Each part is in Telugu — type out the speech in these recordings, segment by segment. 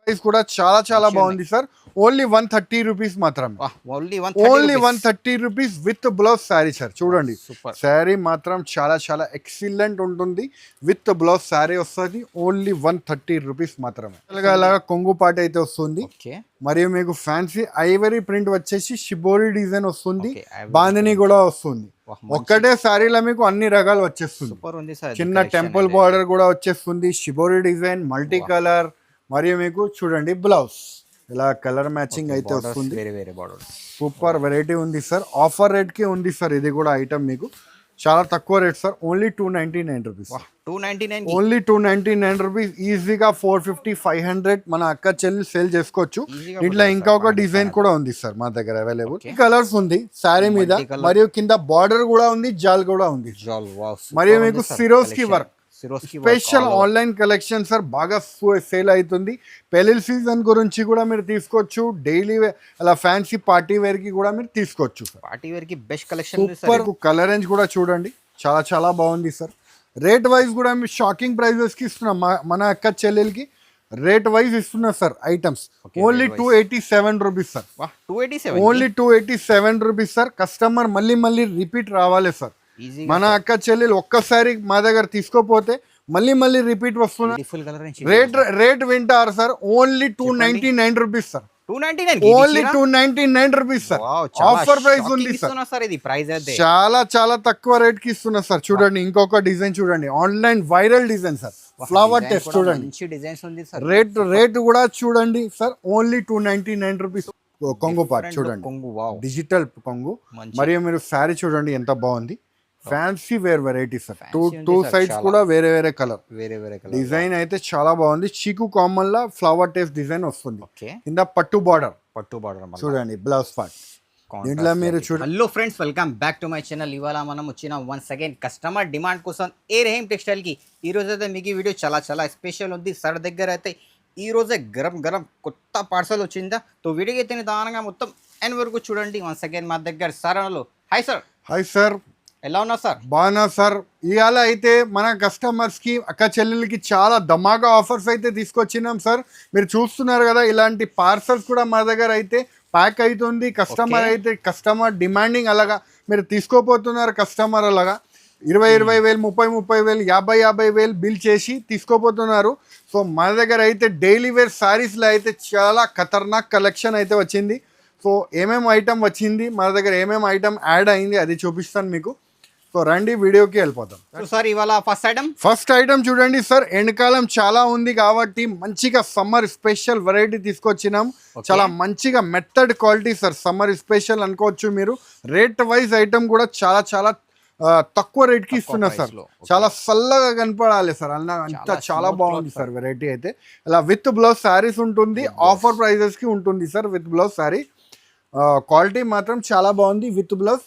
ప్రైస్ కూడా చాలా చాలా బాగుంది సార్. ఓన్లీ 130 రూపీస్ మాత్రమే. Only 130 rupees with blouse sari sir. చూడండి శారీ మాత్రం చాలా చాలా ఎక్సలెంట్ ఉంటుంది. విత్ బ్లౌజ్ శారీ వస్తుంది. ఓన్లీ 130 రూపీస్ మాత్రమే. అలాగా కొంగు పాట అయితే వస్తుంది. మరియు మీకు ఫ్యాన్సీ ఐవరీ ప్రింట్ వచ్చేసి షిబోరి డిజైన్ వస్తుంది. బాందిని కూడా వస్తుంది. ఒక్కటే శారీలో మీకు అన్ని రకాలు వచ్చేస్తుంది. చిన్న టెంపుల్ బార్డర్ కూడా వచ్చేస్తుంది. Shibori design multi colour. మరియు మీకు చూడండి బ్లౌజ్ ఇలా కలర్ మ్యాచింగ్ అయితే వస్తుంది. సూపర్ వెరైటీ ఉంది సార్. ఆఫర్ రేట్ కి ఉంది సార్. ఇది కూడా ఐటమ్ మీకు చాలా తక్కువ rate sir. Only 299 rupees. Only 299 rupees. ఈజీగా 450 500 మన అక్క చెల్లి సేల్ చేసుకోవచ్చు. ఇంట్లో ఇంకా ఒక డిజైన్ కూడా ఉంది సార్ మా దగ్గర అవైలబుల్. కలర్స్ ఉంది శారీ మీద. మరియు కింద బార్డర్ కూడా ఉంది. జాల్ కూడా ఉంది. మరియు మీకు Swarovski work special online collection sir. బాగా సేల్ అవుతుంది. పెళ్లి సీజన్ గురించి కూడా మీరు తీసుకోవచ్చు. డైలీ అలా ఫ్యాన్సీ పార్టీ వేర్ కి కూడా మీరు తీసుకోవచ్చు. పార్టీ వేర్ కి best collection. Super colour range కూడా చూడండి చాలా చాలా బాగుంది సార్. రేట్ వైజ్ కూడా మీరు షాకింగ్ ప్రైజెస్ కి ఇస్తున్నాం. మన అక్క చెల్లెలకి రేట్ వైజ్ ఇస్తున్నా sir items. Only 287 rupees sir. Only 287 rupees sir. Customer మళ్ళీ మళ్ళీ రిపీట్ రావాలి సార్. మన అక్క చెల్లెలు ఒక్కసారి మా దగ్గర తీసుకోపోతే మళ్ళీ మళ్ళీ రిపీట్ వస్తున్నా. రేట్ వింటారు sir. Only 299 rupees sir. Only 299 rupees sir. Offer price ఉంది సార్. చాలా చాలా తక్కువ రేట్ కి ఇస్తున్నా సార్. చూడండి ఇంకొక డిజైన్ చూడండి. Online viral design sir. Flower test చూడండి. రేట్ కూడా చూడండి సార్. Only 299 rupees. కొంగు పార్ట్ చూడండి. డిజిటల్ కొంగు. మరియు మీరు శారీ చూడండి ఎంత బాగుంది. Fancy wear variety sir. Two sides కూడా వేరే వేరే కలర్ డిజైన్ అయితే చాలా బాగుంది. చీకు కామన్ లా ఫ్లవర్ టేస్ట్ డిజైన్ వస్తుంది. కింద పట్టు బార్డర్ చూడండి. బ్లౌజ్ పార్ట్ దీంట్లో మీరు చూడండి. Hello friends, welcome back to my channel. ఇవాళ మనం వచ్చిన వన్స్ అగైన్ కస్టమర్ డిమాండ్ కోసం ఏ రెహీమ్ టెక్స్టైల్ కి. ఈ రోజు అయితే మీకు ఈ వీడియో చాలా చాలా స్పెషల్ ఉంది. సార్ దగ్గర అయితే ఈ రోజే గరం గరం కొత్త పార్సల్ వచ్చిందా. తో వీడియో అయితే నిదానంగా మొత్తం ఎండ్ వరకు చూడండి. వన్స్ అగైన్ మా దగ్గర సార్ అన్నలు. Hi sir. Hi sir. ఎలా ఉన్నా సార్? బాగున్నా సార్. ఇవాళ అయితే మన కస్టమర్స్కి అక్క చెల్లెలకి చాలా ధమాకా ఆఫర్స్ అయితే తీసుకొచ్చినాం సార్. మీరు చూస్తున్నారు కదా ఇలాంటి పార్సల్స్ కూడా మా దగ్గర అయితే ప్యాక్ అవుతుంది. కస్టమర్ డిమాండింగ్ అలాగా మీరు తీసుకోపోతున్నారు. కస్టమర్ అలాగా 20,000 30,000 50,000 బిల్ చేసి తీసుకోపోతున్నారు. సో మన దగ్గర అయితే డైలీ వేర్ శారీస్లో అయితే చాలా ఖతర్నాక్ కలెక్షన్ అయితే వచ్చింది. సో ఏమేమి ఐటమ్ వచ్చింది మన దగ్గర, ఏమేమి ఐటమ్ యాడ్ అయింది అది చూపిస్తాను మీకు. సో రండి వీడియోకి వెళ్ళిపోతాం సార్. ఇవాళ ఫస్ట్ ఐటమ్ చూడండి సార్. ఎండాకాలం చాలా ఉంది కాబట్టి మంచిగా సమ్మర్ స్పెషల్ వెరైటీ తీసుకొచ్చినాం. చాలా మంచిగా method quality sir. Summer special అనుకోవచ్చు మీరు. రేట్ వైజ్ ఐటమ్ కూడా చాలా చాలా తక్కువ రేట్ కి ఇస్తున్నా సార్. చాలా చల్లగా కనపడాలి సార్. అంత చాలా బాగుంది సార్ వెరైటీ అయితే. ఇలా విత్ బ్లౌజ్ శారీస్ ఉంటుంది. ఆఫర్ ప్రైజెస్ కి ఉంటుంది sir with blouse sari. Quality మాత్రం చాలా బాగుంది. విత్ బ్లౌజ్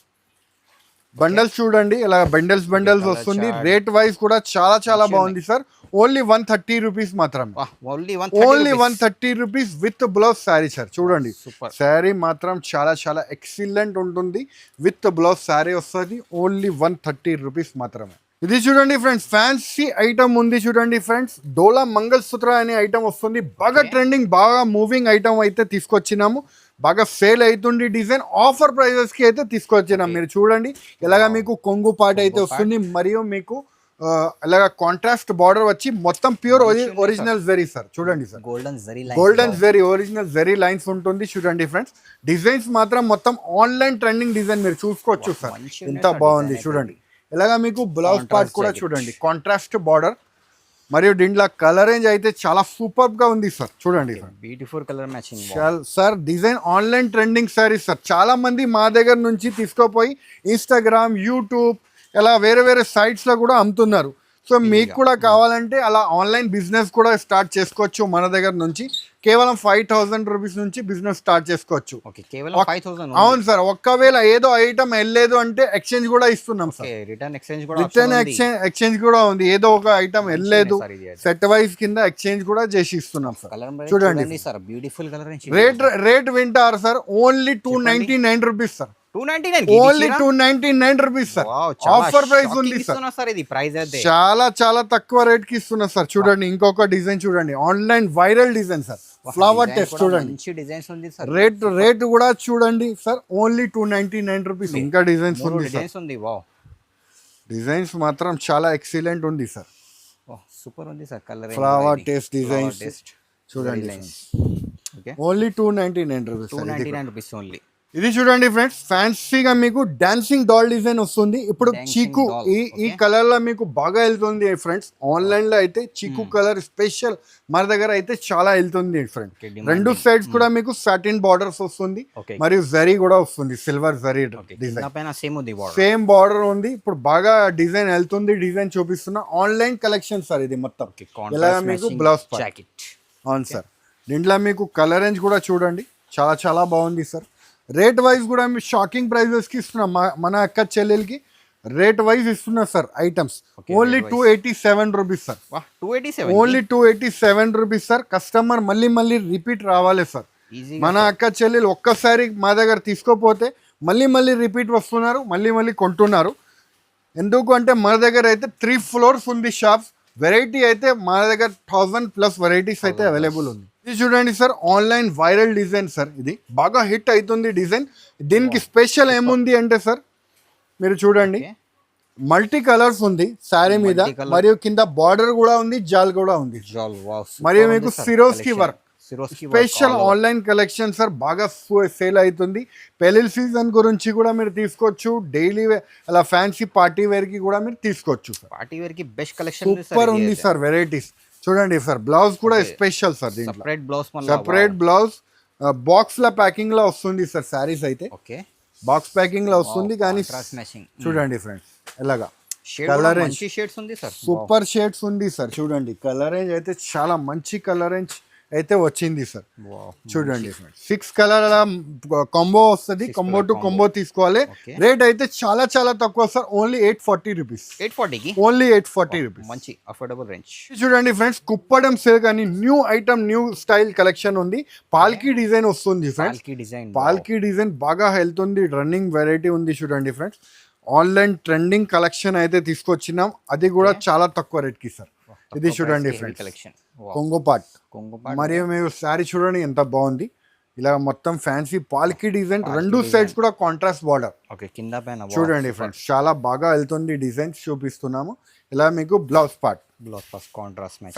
బండల్స్ చూడండి. ఇలా బండల్స్ వస్తుంది. రేట్ వైజ్ కూడా చాలా చాలా బాగుంది సార్. ఓన్లీ 130 రూపీస్ మాత్రమే. Only 130 rupees with blouse sari sir. చూడండి శారీ మాత్రం చాలా చాలా ఎక్సలెంట్ ఉంటుంది. విత్ బ్లౌజ్ శారీ వస్తుంది. ఓన్లీ 130 రూపీస్ మాత్రమే. ఇది చూడండి ఫ్రెండ్స్, ఫ్యాన్సీ ఐటమ్ ఉంది చూడండి ఫ్రెండ్స్. డోలా మంగళసూత్ర అనే ఐటమ్ వస్తుంది. బాగా ట్రెండింగ్, బాగా మూవింగ్ ఐటమ్ అయితే తీసుకొచ్చినాము. బాగా సేల్ అవుతుంది డిజైన్. ఆఫర్ ప్రైజెస్ కి అయితే తీసుకొచ్చినాం. మీరు చూడండి ఇలాగా మీకు కొంగు పాట అయితే వస్తుంది. మరియు మీకు ఇలాగా కాంట్రాస్ట్ బార్డర్ వచ్చి మొత్తం ప్యూర్ ఒరిజినల్ జరీ సార్. చూడండి sir, golden zari original zari lines ఉంటుంది. చూడండి ఫ్రెండ్స్, డిజైన్స్ మాత్రం మొత్తం ఆన్లైన్ ట్రెండింగ్ డిజైన్ మీరు చూసుకోవచ్చు సార్. ఎంత బాగుంది చూడండి. ఇలాగా మీకు బ్లౌజ్ పార్ట్ కూడా చూడండి, కాంట్రాస్ట్ బార్డర్. మరియు దీంట్లో కలర్ రేంజ్ అయితే చాలా సూపర్ గా ఉంది సార్. చూడండి beautiful colour matching sir. Design online trending saris sir. చాలా మంది మా దగ్గర నుంచి తీసుకోపోయి ఇన్స్టాగ్రామ్, యూట్యూబ్ ఇలా వేరే వేరే సైట్స్ లో కూడా అమ్ముతున్నారు. సో మీకు కూడా కావాలంటే అలా ఆన్లైన్ బిజినెస్ కూడా స్టార్ట్ చేసుకోవచ్చు. మన దగ్గర నుంచి కేవలం 5,000 రూపీస్ నుంచి బిజినెస్ స్టార్ట్ చేసుకోవచ్చు. అవును సార్. ఒక్కవేళ ఏదో ఐటమ్ వెళ్ళలేదు అంటే ఎక్స్చేంజ్ కూడా ఇస్తున్నాం సార్. రిటర్న్ ఎక్స్చేంజ్ కూడా ఉంది. ఏదో ఒక ఐటమ్ వెళ్ళలేదు సెట్ వైజ్ కింద ఎక్స్చేంజ్ కూడా చేసి ఇస్తున్నాం సార్. చూడండి రేట్ వింటారు sir. Only 299 rupees sir. Only 299 rupees sir. Offer price ఉంది సార్. చాలా చాలా తక్కువ రేట్ కి ఇస్తున్నా సార్. చూడండి ఇంకొక డిజైన్ చూడండి. Online viral design sir. Flower test చూడండి, మంచి డిజైన్స్ ఉంది సార్. రేట్ కూడా చూడండి సార్, ఓన్లీ 299 రూపీస్. ఇంకా డిజైన్స్ ఉంది సార్, డిజైన్స్ ఉంది. వావ్, డిజైన్స్ మాత్రం చాలా ఎక్సలెంట్ ఉంది సార్. సూపర్ ఉంది sir. Colour flower test designs చూడండి, okay, only 299 rupees. 299 rupees only. ఇది చూడండి ఫ్రెండ్స్, ఫ్యాన్సీగా మీకు డాన్సింగ్ డాల్ డిజైన్ వస్తుంది. ఇప్పుడు చీకు ఈ కలర్ లో మీకు బాగా వెళ్తుంది ఫ్రెండ్స్. ఆన్లైన్ లో అయితే చీకు కలర్ స్పెషల్ మన దగ్గర అయితే చాలా వెళ్తుంది ఫ్రెండ్స్. రెండు సైడ్స్ కూడా మీకు సాటిన్ బార్డర్స్ వస్తుంది, మరియు జరీ కూడా వస్తుంది, silver zari design, same border ఉంది. ఇప్పుడు బాగా డిజైన్ వెళ్తుంది, డిజైన్ చూపిస్తున్నా. ఆన్లైన్ కలెక్షన్ సార్ ఇది మొత్తం. ఇలా మీకు బ్లౌజ్ జాకెట్. అవును సార్, దీంట్లో మీకు కలర్ రేంజ్ కూడా చూడండి, చాలా చాలా బాగుంది సార్. రేట్ వైజ్ కూడా మీరు షాకింగ్ ప్రైజెస్కి ఇస్తున్నాం. మన అక్క చెల్లెలకి రేట్ వైజ్ ఇస్తున్నా sir items. Only 287 rupees sir, only 287 rupees sir. Customer మళ్ళీ మళ్ళీ రిపీట్ రావాలి సార్. మన అక్క చెల్లెలు ఒక్కసారి మా దగ్గర తీసుకోపోతే మళ్ళీ మళ్ళీ రిపీట్ వస్తున్నారు, మళ్ళీ మళ్ళీ కొంటున్నారు. ఎందుకు అంటే మన దగ్గర అయితే 3 ఫ్లోర్స్ ఉంది షాప్స్. వెరైటీ అయితే మన దగ్గర 1000+ వెరైటీస్ అయితే అవైలబుల్ ఉంది. ఇది చూడండి sir, online viral design sir. ఇది బాగా హిట్ అవుతుంది డిజైన్. దీనికి స్పెషల్ ఏముంది అంటే సార్, మీరు చూడండి, మల్టీ కలర్స్ ఉంది శారీ మీద, మరియు కింద బార్డర్ కూడా ఉంది, జాల్ కూడా ఉంది, మరియు మీకు Swarovski work. Special online collection sir, బాగా సేల్ అవుతుంది. పెళ్లి సీజన్ గురించి కూడా మీరు తీసుకోవచ్చు, డైలీ అలా ఫ్యాన్సీ పార్టీ వేర్ కి కూడా మీరు తీసుకోవచ్చు. పార్టీ వేర్ కి బెస్ట్ కలెక్షన్ సూపర్ ఉంది సార్ వెరైటీస్. చూడండి సార్, బ్లౌజ్ కూడా special sir, separate blouse box లో ప్యాకింగ్ లో వస్తుంది సార్. శారీస్ అయితే బాక్స్ ప్యాకింగ్ లో వస్తుంది, కానీ చూడండి ఫ్రెండ్స్ ఎలాగా కలర్ రేంజ్ సూపర్ షేడ్స్ ఉంది సార్. చూడండి కలర్ రేంజ్ అయితే చాలా మంచి కలర్ రేంజ్ అయితే వచ్చింది సార్. చూడండి 6 కలర్ అలా కాంబో వస్తుంది, కాంబో టు కాంబో తీసుకోవాలి. రేట్ అయితే చాలా చాలా తక్కువ sir, only 840 rupees. Only 840 rupees, మంచి అఫోర్డబుల్ రేంజ్. చూడండి ఫ్రెండ్స్, కుప్పడం సిల్క్ అని new item, new style collection ఉంది. పాల్కీ డిజైన్ వస్తుంది ఫ్రెండ్స్. పాల్కీ డిజైన్ బాగా వెళ్తుంది, రన్నింగ్ వెరైటీ ఉంది. చూడండి ఫ్రెండ్స్, ఆన్లైన్ ట్రెండింగ్ కలెక్షన్ అయితే తీసుకొచ్చినాం, అది కూడా చాలా తక్కువ రేట్ కి సార్. ఇది చూడండి ఫ్రెండ్స్, కొంగు పాట్, మరియు మీరు శారీ చూడండి ఎంత బాగుంది. ఇలా మొత్తం ఫ్యాన్సీ పాల్కీ డిజైన్, రెండు సైడ్స్ కూడా కాంట్రాస్ట్ బార్డర్. చూడండి ఫ్రెండ్స్, చాలా బాగా వెళ్తుంది డిజైన్ చూపిస్తున్నాము. ఇలా మీకు blouse part,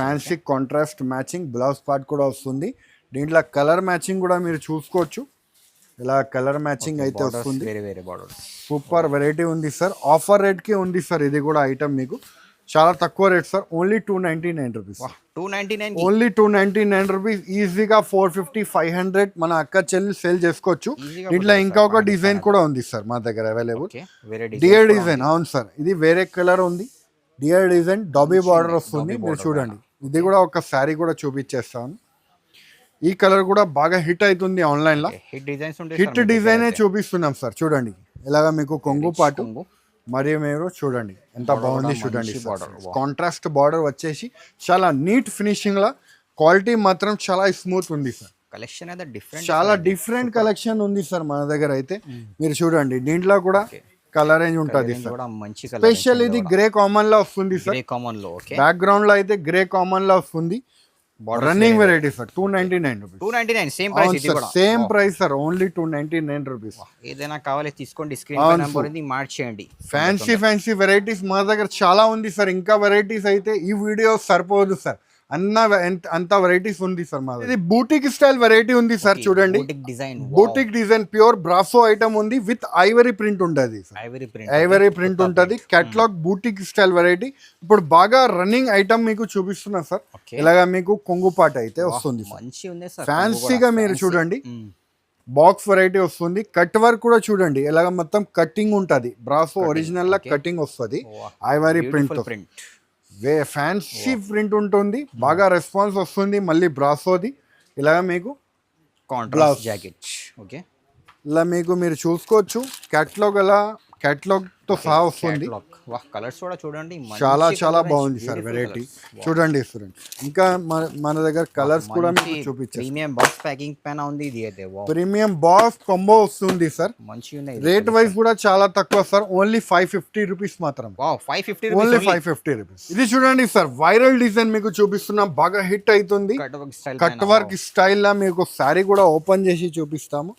fancy contrast matching blouse part కూడా వస్తుంది. దీంట్లో కలర్ మ్యాచింగ్ కూడా మీరు చూసుకోవచ్చు. ఇలా కలర్ మ్యాచింగ్ అయితే వస్తుంది. సూపర్ వెరైటీ ఉంది సార్. ఆఫర్ రేట్ కి ఉంది సార్ ఇది కూడా ఐటమ్. మీకు చాలా తక్కువ rate sir, only 299 rupees. Only 299 rupees. ఈజీగా 450-500 మన అక్క చెల్లి సేల్ చేసుకోవచ్చు. దీంట్లో ఇంకా ఒక డిజైన్ కూడా ఉంది సార్ మా దగ్గర అవైలబుల్, డియర్ డిజైన్. అవును సార్, ఇది వేరే కలర్ ఉంది, డియర్ డిజైన్, డాబీ బార్డర్ వస్తుంది. మీరు చూడండి, ఇది కూడా ఒక శారీ కూడా చూపించేస్తాను. ఈ కలర్ కూడా బాగా హిట్ అవుతుంది ఆన్లైన్ లో. హిట్ డిజైన్ చూపిస్తున్నాం సార్. చూడండి ఇలాగా మీకు కొంగు పాటు, మరియు మీరు చూడండి ఎంత బాగుంది. చూడండి కాంట్రాస్ట్ బార్డర్ వచ్చేసి చాలా నీట్ ఫినిషింగ్ లా, క్వాలిటీ మాత్రం చాలా స్మూత్ ఉంది సార్. కలెక్షన్ అయితే డిఫరెంట్, చాలా డిఫరెంట్ కలెక్షన్ ఉంది సార్ మన దగ్గర అయితే. మీరు చూడండి, దీంట్లో కూడా కలర్ రేంజ్ ఉంటుంది సార్. స్పెషల్ ఇది గ్రే కామన్ లో వస్తుంది సార్. బ్యాక్ గ్రౌండ్ లో అయితే గ్రే కామన్ లో వస్తుంది. Running variety sir, 299 rupees. 299 same price. ఇది కూడా same price sir, only 299 rupees. ఏదైనా కావాలి తీసుకోండి, స్క్రీన్ పై నంబర్ ఉంది, మార్చేయండి. ఫ్యాన్సీ వెరైటీస్ మా దగ్గర చాలా ఉంది సార్. ఇంకా వెరైటీస్ అయితే ఈ వీడియో సరిపోదు సార్, అంత వెరైటీస్ ఉంది సార్ మా దగ్గర. ఇది బూటిక్ స్టైల్ వెరైటీ ఉంది సార్. చూడండి boutique design, pure brasso item ఉంది, విత్ ఐవరీ ప్రింట్ ఉంటుంది. ఐవరీ ప్రింట్ ఉంటుంది, కేటలాగ్ బూటిక్ స్టైల్ వెరైటీ. ఇప్పుడు బాగా రన్నింగ్ ఐటమ్ మీకు చూపిస్తున్నా సార్. ఇలాగా మీకు కొంగు పాట అయితే వస్తుంది, ఫ్యాన్సీగా. మీరు చూడండి, బాక్స్ వెరైటీ వస్తుంది. కట్ వర్క్ కూడా చూడండి, ఇలాగ మొత్తం కటింగ్ ఉంటుంది. బ్రాసో ఒరిజినల్ లా కటింగ్ వస్తుంది, ఐవరీ ప్రింట్, ఫ్యాన్సీ ప్రింట్ ఉంటుంది. బాగా రెస్పాన్స్ వస్తుంది. మళ్ళీ బ్రాసోది ఇలాగ మీకు కాంట్రాస్ట్ జాకెట్. ఓకే, ఇలా మీకు మీరు చూసుకోవచ్చు. క్యాటలాగ్ అలా క్యాటలాగ్ తో సహా వస్తుంది. వాహ్ కలర్స్ కూడా చూడండి చాలా చాలా బాగుంది సార్ వెరైటీ. చూడండి చూడండి, ఇంకా మన దగ్గర కలర్స్ కూడా మీకు చూపించారు. ప్రీమియం బాక్స్ ప్యాకింగ్ పైన ఉంది ఇది అయితే. ప్రీమియం బాక్స్ కాంబో వస్తుంది సార్. మంచిగా ఉన్నాయి. రేట్ వైజ్ కూడా చాలా తక్కువ సార్, ఓన్లీ 550 రూపీస్ మాత్రం. Wow 550 only 550 rupees. ఇది చూడండి సార్, వైరల్ డిజైన్ మీకు చూపిస్తున్నాం, బాగా హిట్ అవుతుంది. కట్ వర్క్ స్టైల్ లా మీకు సారీ కూడా ఓపెన్ చేసి చూపిస్తాము.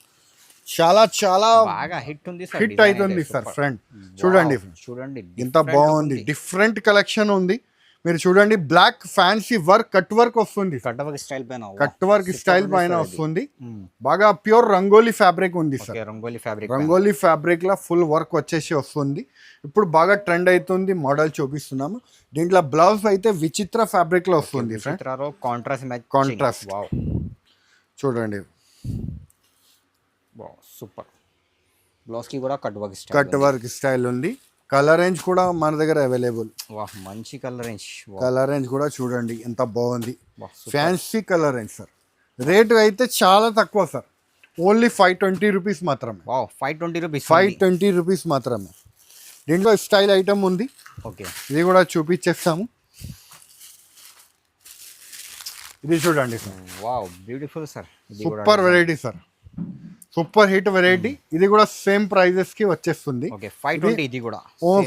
చాలా చాలా బాగా హిట్ ఉంది సార్, హిట్ అవుతుంది సార్. ఫ్రంట్ చూడండి, చూడండి ఎంత బాగుంది. డిఫరెంట్ కలెక్షన్ ఉంది. మీరు చూడండి, black fancy work cut work వస్తుంది. కట్ వర్క్ స్టైల్ పైన, కట్ వర్క్ స్టైల్ పైన వస్తుంది. బాగా ప్యూర్ రంగోలీ ఫ్యాబ్రిక్ ఉంది సార్. రంగోలీ ఫ్యాబ్రిక్ లా ఫుల్ వర్క్ వచ్చేసి వస్తుంది. ఇప్పుడు బాగా ట్రెండ్ అవుతుంది మోడల్ చూపిస్తున్నాము. దీంట్లో బ్లౌజ్ అయితే విచిత్ర ఫ్యాబ్రిక్ లో వస్తుంది. కాంట్రాస్ట్ చూడండి, సూపర్. బ్లౌజ్ కి కూడా కట్ వర్క్ స్టైల్ ఉంది. కలర్ రేంజ్ కూడా మన దగ్గర అవైలబుల్. వాహ్ మంచి కలర్ రేంజ్. కలర్ రేంజ్ కూడా చూడండి ఎంత బాగుంది. Fancy colour range sir. Rate అయితే చాలా తక్కువ సార్, ఓన్లీ 520 రూపీస్ మాత్రమే. Wow 520 rupees. 520 రూపీస్ మాత్రమే. దీంట్లో స్టైల్ ఐటమ్ ఉంది. ఓకే, ఇది కూడా చూపించేస్తాము. ఇది చూడండి sir. Wow beautiful sir. Super variety sir, super hit variety. ఇది కూడా సేమ్ ప్రైజెస్ కి వచ్చేస్తుంది. 520. ఇది కూడా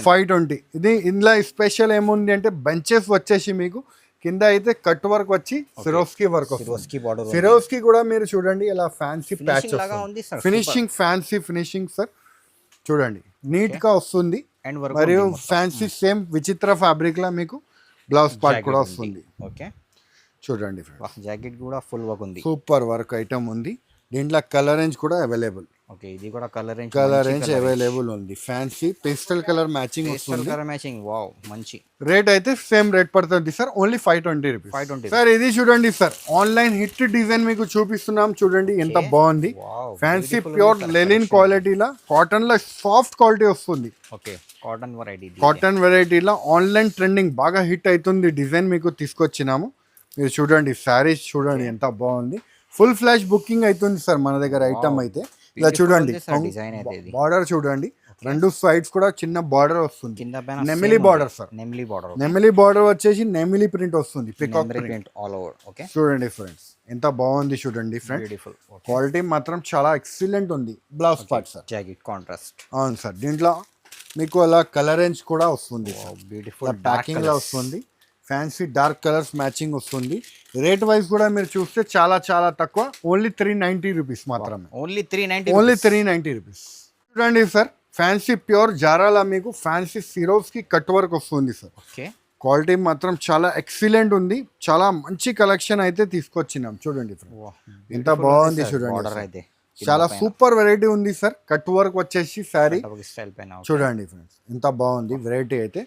520. ఇది ఇందులో స్పెషల్ ఏముంది అంటే బెంచెస్ వచ్చేసి మీకు కింద అయితే కట్ వర్క్ వచ్చి సిరోస్కి వర్క్ వస్తుంది. సిరోస్కి కూడా మీరు చూడండి ఇలా fancy patch finishing, fancy finishing sir. చూడండి నీట్ గా వస్తుంది. మరియు ఫ్యాన్సీ సేమ్ విచిత్ర ఫ్యాబ్రిక్ లా మీకు బ్లౌజ్ పార్ట్ కూడా వస్తుంది. ఓకే చూడండి, జాకెట్ కూడా ఫుల్ వర్క్ ఉంది. సూపర్ వర్క్ ఐటమ్ ఉంది. దీంట్లో కలర్ రేంజ్ కూడా అవైలబుల్. ఓకే, ఇది కూడా కలర్ రేంజ్ అవైలబుల్ ఉంది. ఫ్యాన్సీ పేస్టల్ కలర్ మ్యాచింగ్ వస్తుంది. వావ్ మంచి. రేట్ అయితే సేమ్ రేట్ పడుతుంది సార్, ఓన్లీ 520 రూపీస్. సార్ ఇది చూడండి సార్, ఆన్లైన్ హిట్ డిజైన్ మీకు చూపిస్తున్నాం. చూడండి ఎంత బాగుంది. ఫ్యాన్సీ ప్యూర్ లెనిన్ క్వాలిటీలా కాటన్ లో సాఫ్ట్ క్వాలిటీ వస్తుంది. ఓకే, కాటన్ వెరైటీలా ఆన్లైన్ ట్రెండింగ్ బాగా హిట్ అవుతుంది డిజైన్ మీకు తీసుకొచ్చినాము. మీరు చూడండి శారీస్ చూడండి ఎంత బాగుంది. ఫుల్ ఫ్లాష్ బుకింగ్ అవుతుంది సార్ మన దగ్గర ఐటమ్ అయితే. ఇలా చూడండి, బార్డర్ చూడండి, రెండు సైడ్స్ కూడా చిన్న బార్డర్ వస్తుంది. నెమిలీ బార్డర్ సార్. నెమిలీ బార్డర్ వచ్చేసి నెమిలీ ప్రింట్ వస్తుంది. Peacock print all over. Okay, చూడండి ఫ్రెండ్స్ ఎంత బాగుంది. చూడండి ఫ్రెండ్స్, క్వాలిటీ మాత్రం చాలా ఎక్సలెంట్ ఉంది. Blouse part sir jacket contrast. అవును సార్. దీంట్లో మీకు అలా కలర్ రేంజ్ కూడా వస్తుంది. బ్యూటిఫుల్ ప్యాకింగ్ లా వస్తుంది. ఫ్యాన్సీ డార్క్ కలర్స్ మ్యాచింగ్ వస్తుంది. రేట్ వైజ్ కూడా మీరు చూస్తే చాలా చాలా తక్కువ, ఓన్లీ 390 రూపీస్ మాత్రమే. Only 390 rupees. చూడండి సార్, ఫ్యాన్సీ ప్యూర్ జారాలా మీకు ఫ్యాన్సీ సిరోస్ కి కట్ వర్క్ వస్తుంది సార్. ఓకే, క్వాలిటీ మాత్రం చాలా ఎక్సలెంట్ ఉంది. చాలా మంచి కలెక్షన్ అయితే తీసుకొచ్చినాం. చూడండి ఎంత బాగుంది. చూడండి చాలా సూపర్ వెరైటీ ఉంది సార్. కట్ వర్క్ వచ్చేసి శారీ చూడండి ఫ్రెండ్స్ ఎంత బాగుంది వెరైటీ అయితే.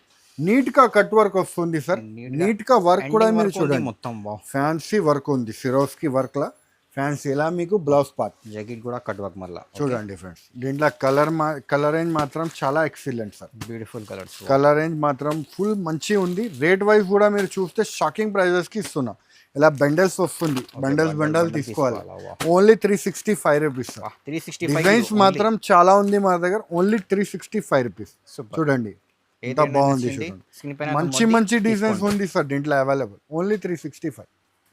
నీట్ గా కట్ వర్క్ వస్తుంది సార్. నీట్ గా వర్క్ కూడా మీరు చూడండి మొత్తం ఫ్యాన్సీ వర్క్ ఉంది. సిరోస్కి వర్క్ లా ఫ్యాన్సీ ఇలా మీకు బ్లౌజ్ పార్ట్ జాకెట్ కూడా కట్ వర్క్ మళ్ళీ చూడండి ఫ్రెండ్స్. దీంట్లో కలర్ రేంజ్ మాత్రం చాలా excellent sir. Beautiful colours. Colour range మాత్రం ఫుల్ మంచి ఉంది. రేట్ వైజ్ కూడా మీరు చూస్తే షాకింగ్ ప్రైజెస్ కి ఇస్తున్నాం. ఇలా బండల్స్ వస్తుంది, బండల్ తీసుకోవాలి. Only 365 rupees. డిజైన్స్ మాత్రం చాలా ఉంది మా దగ్గర, ఓన్లీ 365 రూపీస్. చూడండి ఎంత బాగుంది. మంచి మంచి డిజైన్స్ ఉంది సార్ దీంట్లో అవైలబుల్, ఓన్లీ 365.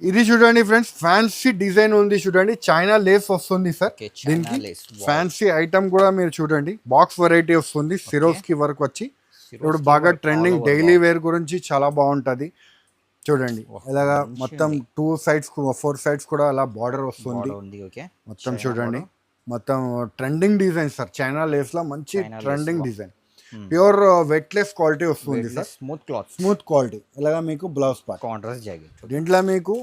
ఇది చూడండి ఫ్రెండ్స్, ఫ్యాన్సీ డిజైన్ ఉంది చూడండి. చైనా లేస్ వస్తుంది సార్ దీనికి. ఫ్యాన్సీ ఐటమ్ కూడా మీరు చూడండి, బాక్స్ వెరైటీ వస్తుంది. సిరోస్ కి వర్క్ వచ్చి ఇప్పుడు బాగా ట్రెండింగ్, డైలీ వేర్ గురించి చాలా బాగుంటది. చూడండి ఇలాగా మొత్తం 2 sides 4 sides కూడా అలా బార్డర్ వస్తుంది మొత్తం. చూడండి మొత్తం trending design sir. China lace లో మంచి trending design. Pure weightless quality వస్తుంది సార్. Smooth quality. ఇలాగా మీకు బ్లౌజ్ పార్ట్ కాంట్రాస్ట్ జాకెట్. దీంట్లో మీకు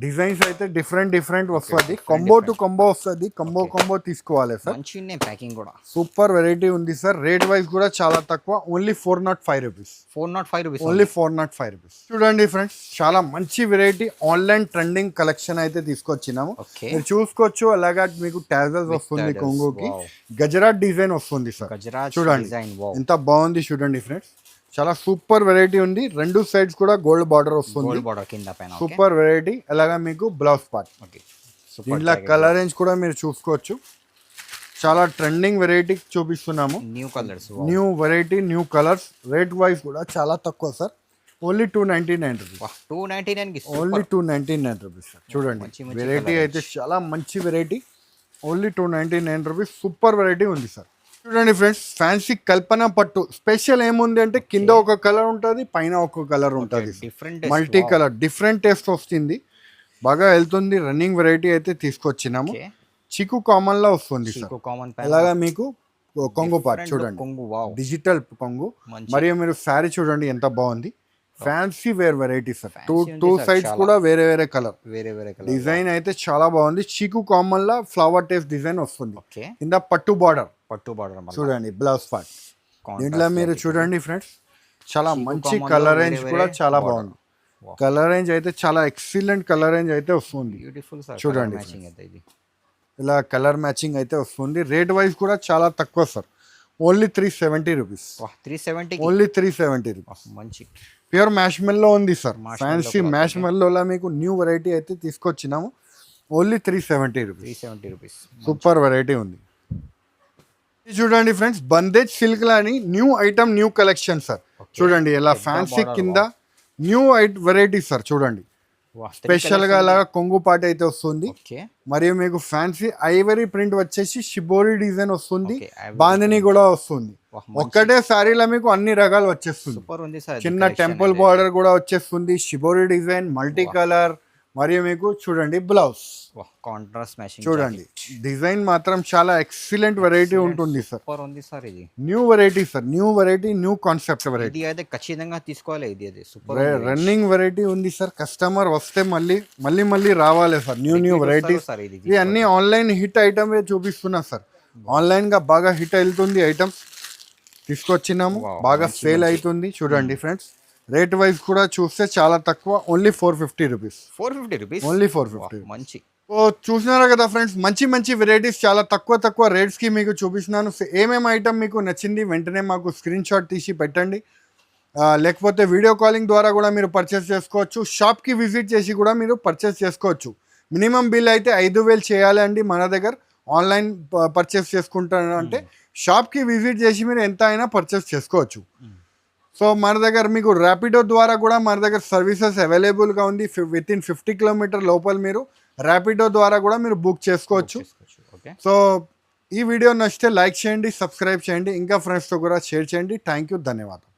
డిజైన్స్ అయితే డిఫరెంట్ వస్తుంది. కంబో టు కంబో వస్తుంది. కంబో తీసుకోవాలి సార్. మంచి ప్యాకింగ్ కూడా సూపర్ వెరైటీ ఉంది సార్. రేట్ వైజ్ కూడా చాలా తక్కువ, ఓన్లీ 405 రూపీస్. Only 405 rupees. చూడండి ఫ్రెండ్స్, చాలా మంచి వెరైటీ ఆన్లైన్ ట్రెండింగ్ కలెక్షన్ అయితే తీసుకొచ్చినాము. మీరు చూసుకోవచ్చు. అలాగా మీకు టాజల్స్ వస్తుంది, కొంగుకి గజరాట్ డిజైన్ వస్తుంది సార్. చూడండి ఎంత బాగుంది. చూడండి ఫ్రెండ్స్, చాలా సూపర్ వెరైటీ ఉంది. 2 sides కూడా గోల్డ్ బార్డర్ వస్తుంది. Super variety. అలాగా మీకు బ్లౌజ్ పార్ట్. దీంట్లో కలర్ రేంజ్ కూడా మీరు చూసుకోవచ్చు. చాలా ట్రెండింగ్ వెరైటీ చూపిస్తున్నాము. New colours new variety, new colours. Rate wise కూడా చాలా తక్కువ సార్. Only 299 rupees. 299 కి ఓన్లీ 299 రూపీస్ సార్. చూడండి మంచి మంచి వెరైటీ అయితే చాలా మంచి variety. Only 299 rupees. Super variety ఉంది సార్. చూడండి ఫ్రెండ్స్, ఫ్యాన్సీ కల్పన పట్టు స్పెషల్ ఏముంది అంటే కింద ఒక కలర్ ఉంటుంది, పైన ఒక కలర్ ఉంటుంది. Different multi colour, different taste వస్తుంది, బాగా వెళ్తుంది. రన్నింగ్ వెరైటీ అయితే తీసుకొచ్చినాము. చిక్కు కామన్ లా వస్తుంది సార్. కామన్ అలాగా మీకు కొంగు పార్ట్ చూడండి, కొంగు వావ్ డిజిటల్ కొంగు. మరియు మీరు శారీ చూడండి ఎంత బాగుంది. Fancy wear variety sir. Two sides కూడా వేరే వేరే కలర్, వేరే వేరే కలర్. డిజైన్ అయితే చాలా బాగుంది. చీకు కామన్ లా ఫ్లవర్ టేస్ట్ డిజైన్ వస్తుంది. ఓకే, కింద పట్టు బార్డర్ చూడండి, బ్లౌజ్ పార్ట్. దీంట్లో మీరు చూడండి ఫ్రెండ్స్, చాలా మంచి కలర్ రేంజ్ కూడా చాలా బాగుంది. కలర్ రేంజ్ అయితే చాలా ఎక్సలెంట్ కలర్ రేంజ్ అయితే వస్తుంది. Beautiful sir. చూడండి మ్యాచింగ్ అయితే ఇది ఇలా కలర్ మ్యాచింగ్ అయితే వస్తుంది. రేట్ వైజ్ కూడా చాలా తక్కువ sir. Only 370 rupees. 370 only 370 rupees. మంచి ప్యూర్ మ్యాష్ మెల్లో ఉంది సార్. ఫ్యాన్సీ మ్యాష్ మెల్లోలా మీకు న్యూ వెరైటీ అయితే తీసుకొచ్చినాము. Only 370 rupees. సూపర్ వెరైటీ ఉంది. ఇది చూడండి ఫ్రెండ్స్, బందేజ్ సిల్క్ అని new item, new collection sir. చూడండి ఇలా ఫ్యాన్సీ కింద న్యూ వెరైటీ సార్. చూడండి స్పెషల్ గా అలాగా కొంగు పాట అయితే వస్తుంది. మరియు మీకు ఫ్యాన్సీ ఐవరీ ప్రింట్ వచ్చేసి షిబోరి డిజైన్ వస్తుంది, బాందిని కూడా వస్తుంది. ఒక్కటే శారీలో మీకు అన్ని రకాలు వచ్చేస్తుంది. చిన్న టెంపుల్ బార్డర్ కూడా వచ్చేస్తుంది, షిబోరి డిజైన్, మల్టీ కలర్. మరియు మీకు చూడండి బ్లౌజ్ కాంట్రాస్ట్ మ్యాచింగ్. చూడండి డిజైన్ మాత్రం చాలా ఎక్సలెంట్ వెరైటీ ఉంటుంది సార్. సూపర్ ఉంది సార్. ఇది new variety sir. New variety, new concept variety. ఇది అయితే ఖచ్చితంగా తీసుకోవాలి. ఇది సూపర్ రన్నింగ్ వెరైటీ ఉంది సార్. కస్టమర్ వస్తే మళ్ళీ రావాలి సార్. New varieties. ఇది అన్ని ఆన్లైన్ హిట్ ఐటమ్ చూపిస్తున్నా సార్. ఆన్లైన్ గా బాగా హిట్ అవుతుంది ఐటమ్స్ తీసుకొచ్చినాము, బాగా సేల్ అవుతుంది. చూడండి ఫ్రెండ్స్, రేట్ వైజ్ కూడా చూస్తే చాలా తక్కువ. Only 450 rupees. ఓన్లీ 450. మంచి. ఓ చూసినారా కదా ఫ్రెండ్స్, మంచి వెరైటీస్ చాలా తక్కువ రేట్స్ కి మీకు చూపిస్తున్నాను. ఏమేమి ఐటమ్ మీకు నచ్చింది వెంటనే మాకు స్క్రీన్ షాట్ తీసి పెట్టండి. లేకపోతే వీడియో కాలింగ్ ద్వారా కూడా మీరు పర్చేస్ చేసుకోవచ్చు. షాప్కి విజిట్ చేసి కూడా మీరు పర్చేస్ చేసుకోవచ్చు. మినిమం బిల్ అయితే 5,000 చేయాలి అండి మన దగ్గర. ఆన్లైన్ పర్చేస్ చేసుకుంటాను అంటే షాప్కి విజిట్ చేసి మీరు ఎంత అయినా పర్చేస్ చేసుకోవచ్చు. సో మన దగ్గర మీకు ర్యాపిడో ద్వారా కూడా మన దగ్గర సర్వీసెస్ అవైలబుల్గా ఉంది. వితిన్ 50 కిలోమీటర్ లోపల మీరు ర్యాపిడో ద్వారా కూడా మీరు బుక్ చేసుకోవచ్చు. సో ఈ వీడియో నచ్చితే లైక్ చేయండి, సబ్స్క్రైబ్ చేయండి, ఇంకా ఫ్రెండ్స్తో కూడా షేర్ చేయండి. థ్యాంక్ యూ, ధన్యవాదాలు.